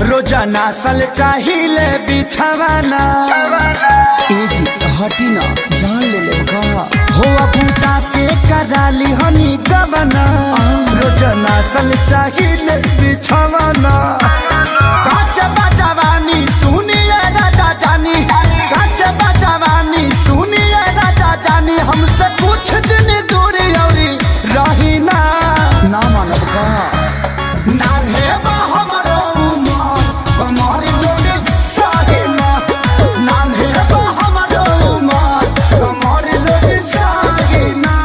रोजाना सल चाहिए बिछावाना एजी हटी ना जान ले ले का हो बूटा के कराली हनी गबना रोजाना सल चाहिए बिछावाना काच बजवानी सुनिए राजा जानी काच बजवानी सुनिए राजा जानी हमसे कुछ दिन दूरी औरी रही ना मानब का ना है हमरो उमर कमर लोगे साहे ना है हमरो उमर कमर लोगे साहे ना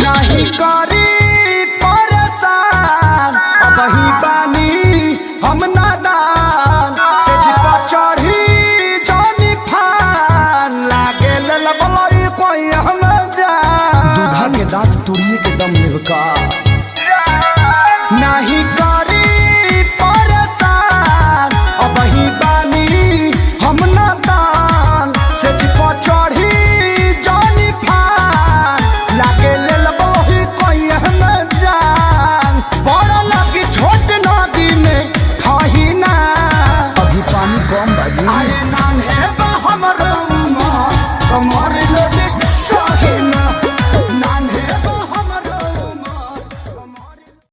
नहीं करी परेशान अब ही बानी हम नादान से जिपा चढ़ी जानी फान लागे ललबलई कोई हम जान दूधा के दांत तुड़िए के दम लेब का नहीं करी परेशान अब ही बानी हम नादान से जिपा चढ़ी जानी फान लागे ललबलई कोई हम जान बड़ा लगी छोट नदी में थाही ना अभी पानी कम बाजी अरे